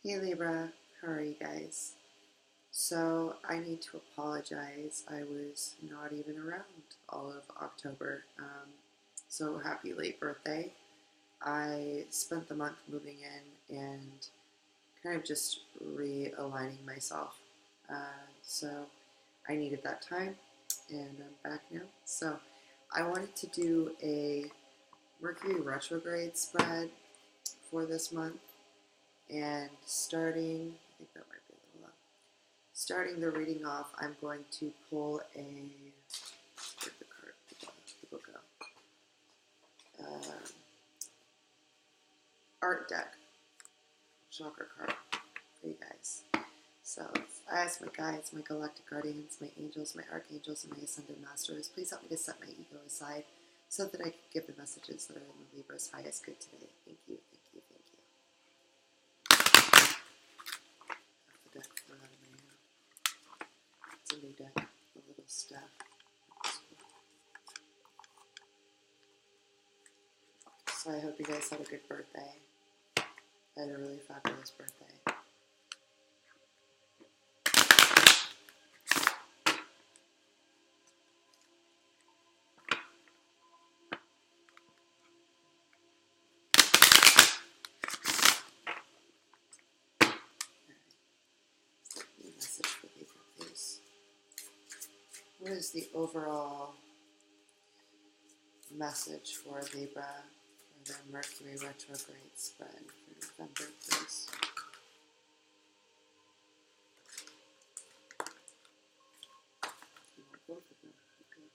Hey Libra, how are you guys? So I need to apologize. I was not even around all of October. So happy late birthday. I spent the month moving in and kind of just realigning myself. So I needed that time and I'm back now. So I wanted to do a Mercury retrograde spread for this month. And starting, I think that might be a little low. Starting the reading off, I'm going to pull a, where'd the card, the book go? Art deck, chakra card for you guys. So I ask my guides, my galactic guardians, my angels, my archangels, and my ascended masters, please help me to set my ego aside so that I can give the messages that are in the Libra's highest good today. Thank you, thank you, thank you. The deck flew out of my hand. It's a new deck, a little stuff. So I hope you guys had a good birthday. I had a really fabulous birthday. Message for Libra, please. What is the overall message for Libra for their Mercury retrograde spread for November, please? You want both of them? Okay.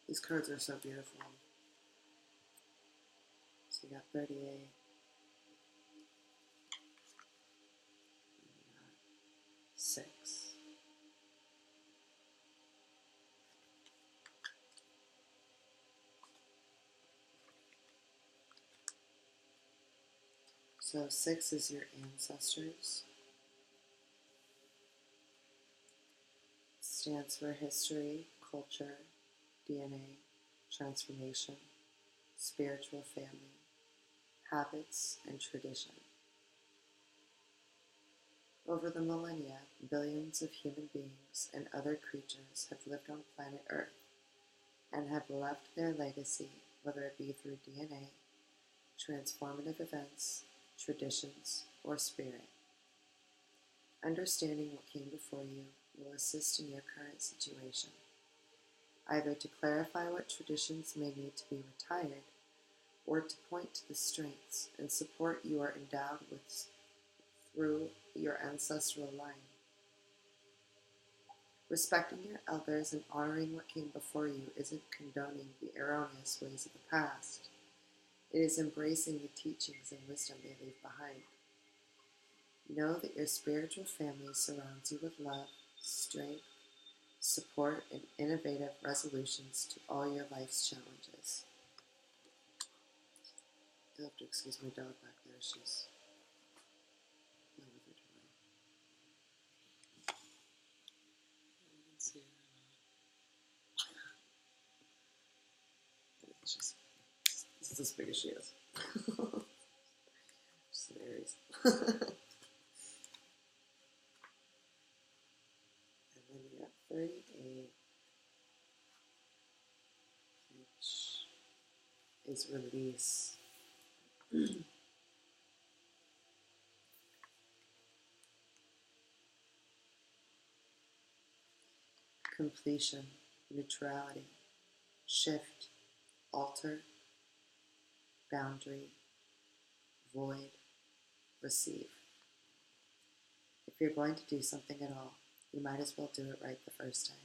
These cards are so beautiful. So you got 38. And you got 6. So 6 is your ancestors. It stands for history, culture, DNA, transformation, spiritual family, habits, and tradition. Over the millennia, billions of human beings and other creatures have lived on planet Earth and have left their legacy, whether it be through DNA, transformative events, traditions, or spirit. Understanding what came before you will assist in your current situation, either to clarify what traditions may need to be retired, or to point to the strengths and support you are endowed with through your ancestral line. Respecting your elders and honoring what came before you isn't condoning the erroneous ways of the past. It is embracing the teachings and wisdom they leave behind. Know that your spiritual family surrounds you with love, strength, support, and innovative resolutions to all your life's challenges. You'll have to excuse my dog back there. She's playing with her toy. You can see her. It's as big as she is. She's an Aries. And then you got 38, which is release. Completion, neutrality, shift, alter, boundary, void, receive. If you're going to do something at all, you might as well do it right the first time.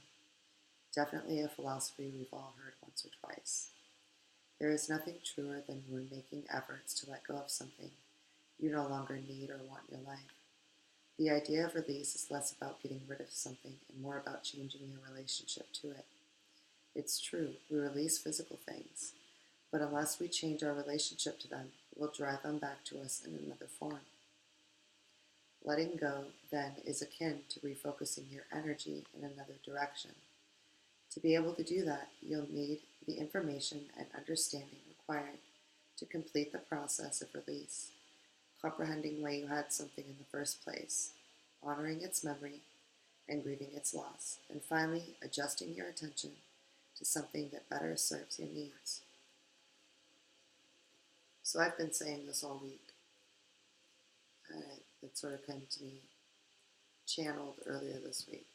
Definitely a philosophy we've all heard once or twice. There is nothing truer than when making efforts to let go of something you no longer need or want in your life. The idea of release is less about getting rid of something and more about changing your relationship to it. It's true, we release physical things, but unless we change our relationship to them, we'll drive them back to us in another form. Letting go, then, is akin to refocusing your energy in another direction. To be able to do that, you'll need the information and understanding required to complete the process of release, comprehending why you had something in the first place, honoring its memory, and grieving its loss, and finally adjusting your attention to something that better serves your needs. So I've been saying this all week. It sort of came to me channeled earlier this week.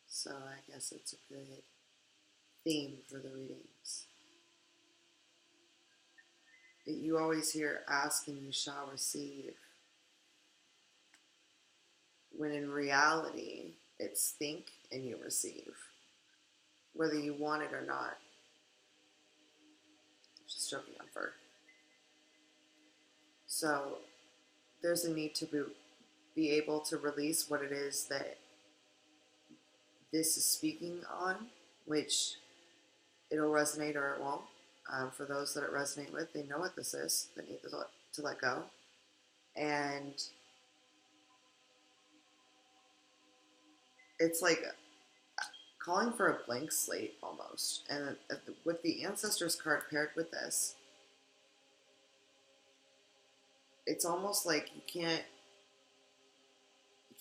So I guess it's a good theme for the readings. You always hear ask and you shall receive, when in reality it's think and you receive, whether you want it or not. Just joking on fur. So there's a need to be able to release what it is that this is speaking on, which it'll resonate or it won't. For those that it resonate with, they know what this is. They need to let go. And it's like calling for a blank slate almost. And with the Ancestors card paired with this, it's almost like you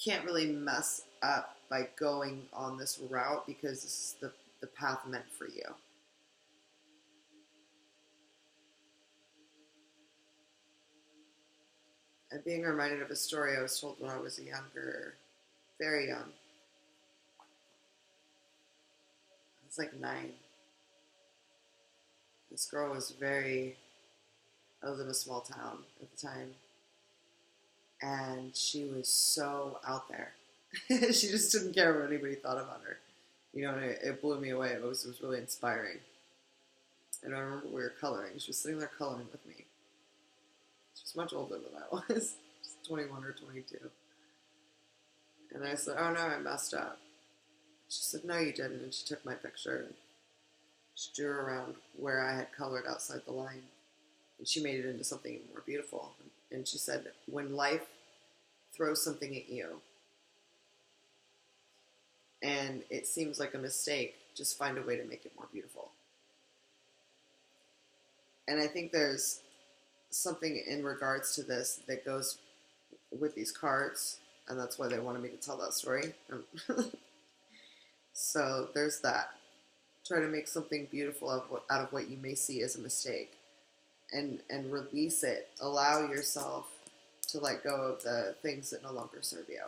can't really mess up by going on this route, because this is the path meant for you. I'm being reminded of a story I was told when I was very young. I was like 9. This girl was I lived in a small town at the time, and she was so out there. She just didn't care what anybody thought about her. You know, and it blew me away. It was really inspiring. And I remember we were coloring. She was sitting there coloring with me. She was much older than I was. She was 21 or 22. And I said, oh no, I messed up. She said, no, you didn't. And she took my picture and she drew around where I had colored outside the line. And she made it into something even more beautiful. And she said, when life throws something at you and it seems like a mistake, just find a way to make it more beautiful. And I think there's something in regards to this that goes with these cards, and that's why they wanted me to tell that story. So there's that. Try to make something beautiful out of what you may see as a mistake, and release it. Allow yourself to let go of the things that no longer serve you.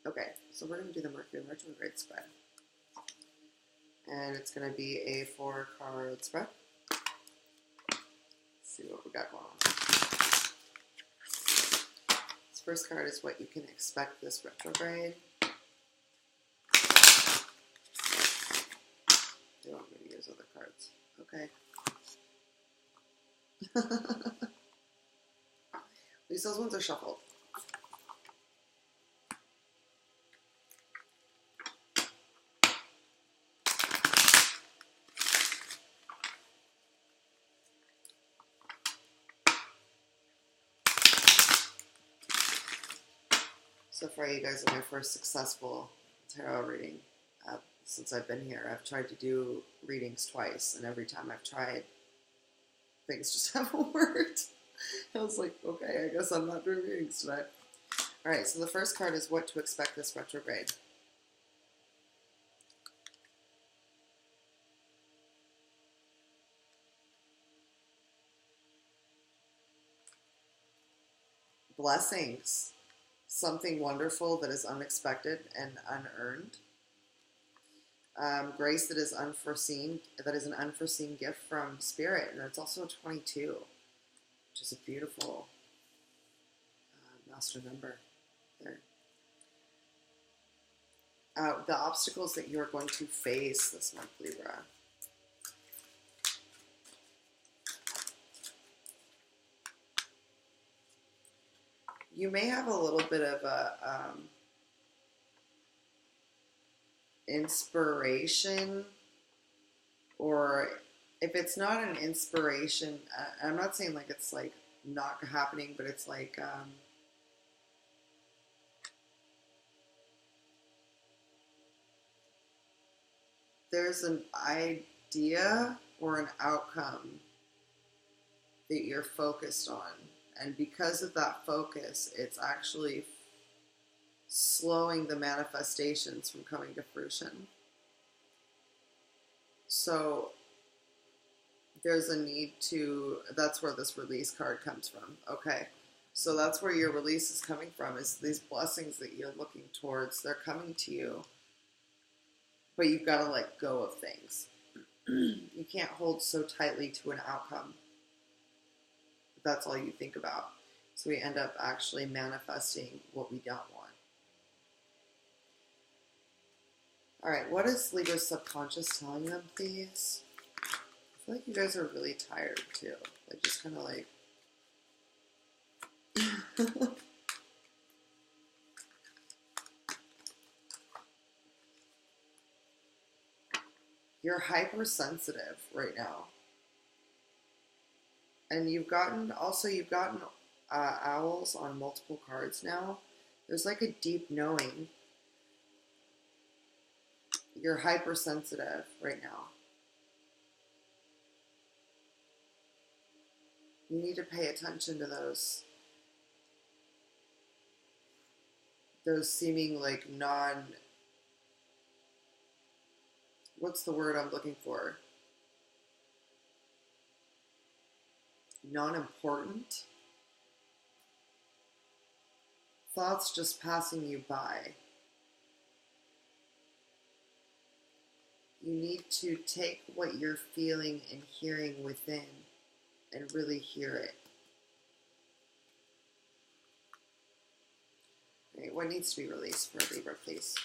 Okay, so we're going to do the Mercury Retrograde spread. And it's going to be a 4-card spread. Let's see what we got going on. This first card is what you can expect this retrograde. They want me to use other cards. Okay. At least those ones are shuffled. So far, you guys are my first successful tarot reading since I've been here. I've tried to do readings twice, and every time I've tried, things just haven't worked. I was like, okay, I guess I'm not doing readings today. Alright, so the first card is what to expect this retrograde. Blessings. Something wonderful that is unexpected and unearned. Grace that is unforeseen, that is an unforeseen gift from Spirit. And it's also a 22, which is a beautiful master number there. the obstacles that you're going to face this month, Libra. You may have a little bit of a inspiration, or if it's not an inspiration, I'm not saying like it's like not happening, but it's like there's an idea or an outcome that you're focused on. And because of that focus, it's actually slowing the manifestations from coming to fruition. So there's a need to, that's where this release card comes from. Okay. So that's where your release is coming from, is these blessings that you're looking towards. They're coming to you, but you've got to let go of things. You can't hold so tightly to an outcome. That's all you think about. So we end up actually manifesting what we don't want. All right, what is Libra's subconscious telling them, please? I feel like you guys are really tired too. Like just kind of like... You're hypersensitive right now. And you've gotten owls on multiple cards now. There's like a deep knowing. You're hypersensitive right now. You need to pay attention to those seeming like what's the word I'm looking for? Non-important thoughts just passing you by. You need to take what you're feeling and hearing within and really hear it. All right, what needs to be released for Libra, please?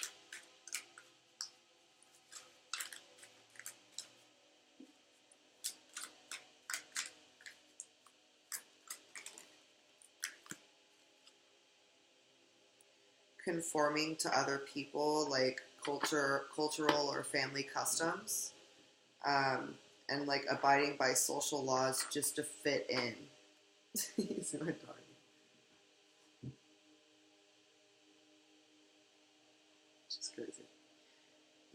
Conforming to other people, like cultural or family customs, and like abiding by social laws just to fit in. He's my dog. Just crazy.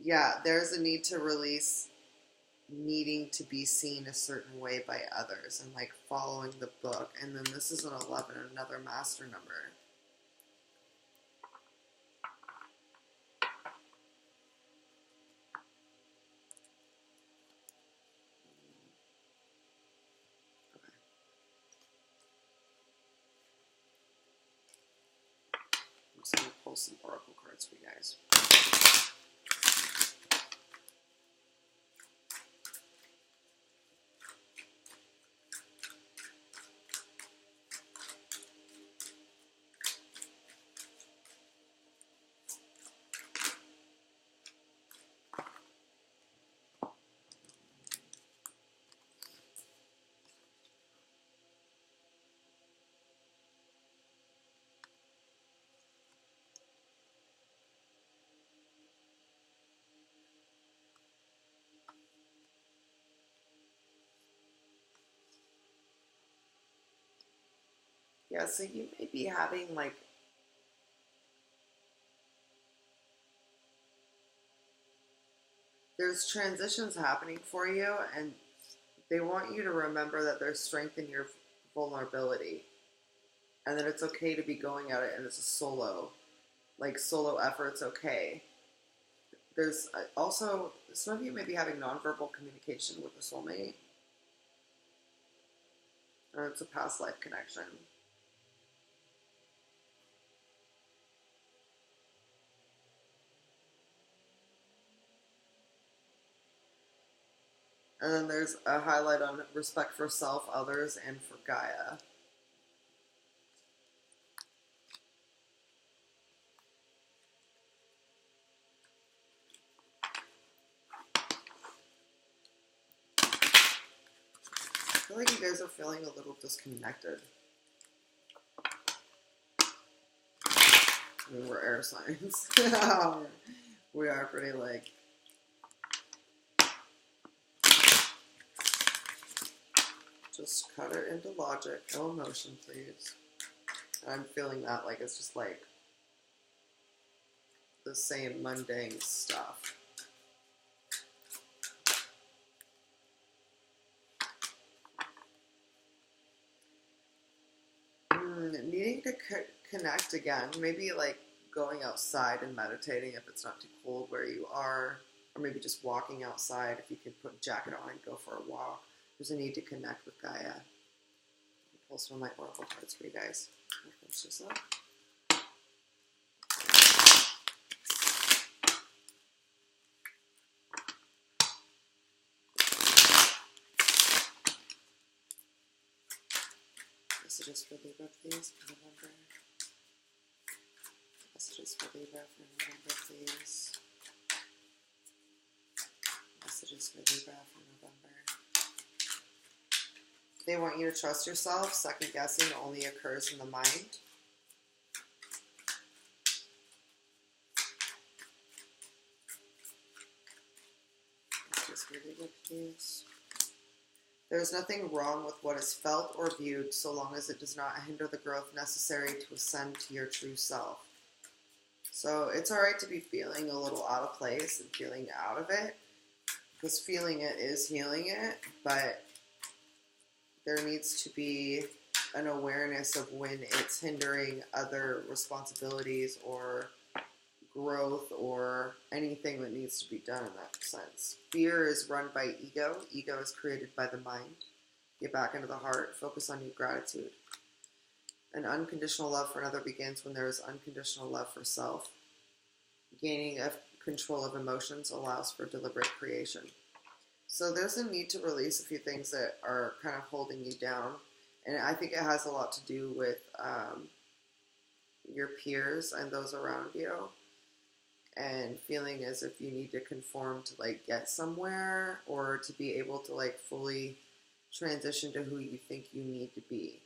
Yeah, there's a need to release needing to be seen a certain way by others and like following the book. And then this is an 11, another master number. I'm just going to pull some oracle cards for you guys. Yeah, so you may be having like there's transitions happening for you, and they want you to remember that there's strength in your vulnerability, and that it's okay to be going at it, and it's a solo effort's okay. There's also, some of you may be having nonverbal communication with a soulmate, or it's a past life connection. And then there's a highlight on respect for self, others, and for Gaia. feel like you guys are feeling a little disconnected. I mean, we're air signs. We are pretty like... Just cut it into logic. No emotion, please. I'm feeling that like it's just like the same mundane stuff. Needing to connect again. Maybe like going outside and meditating if it's not too cold where you are. Or maybe just walking outside if you could put a jacket on and go for a walk. There's a need to connect with Gaia. I'll pull some of my oracle cards for you guys. Finish this up. Messages for Libra, please, for November. Messages for Libra for November, please. Messages for Libra for November. They want you to trust yourself. Second guessing only occurs in the mind. Messages for Libra, please. There is nothing wrong with what is felt or viewed so long as it does not hinder the growth necessary to ascend to your true self. So it's alright to be feeling a little out of place and feeling out of it, because feeling it is healing it, but there needs to be an awareness of when it's hindering other responsibilities or growth or anything that needs to be done in that sense. Fear is run by ego. Ego is created by the mind. Get back into the heart. Focus on your gratitude. An unconditional love for another begins when there is unconditional love for self. Gaining control of emotions allows for deliberate creation. So there's a need to release a few things that are kind of holding you down. And I think it has a lot to do with your peers and those around you. And feeling as if you need to conform to like get somewhere or to be able to like fully transition to who you think you need to be.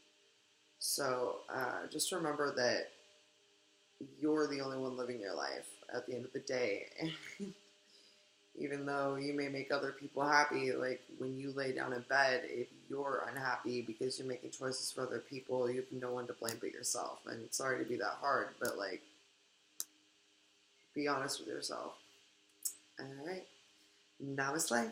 So just remember that you're the only one living your life at the end of the day. Even though you may make other people happy, like when you lay down in bed, if you're unhappy because you're making choices for other people, you have no one to blame but yourself. And sorry to be that hard, but like, be honest with yourself. All right. Namaslay.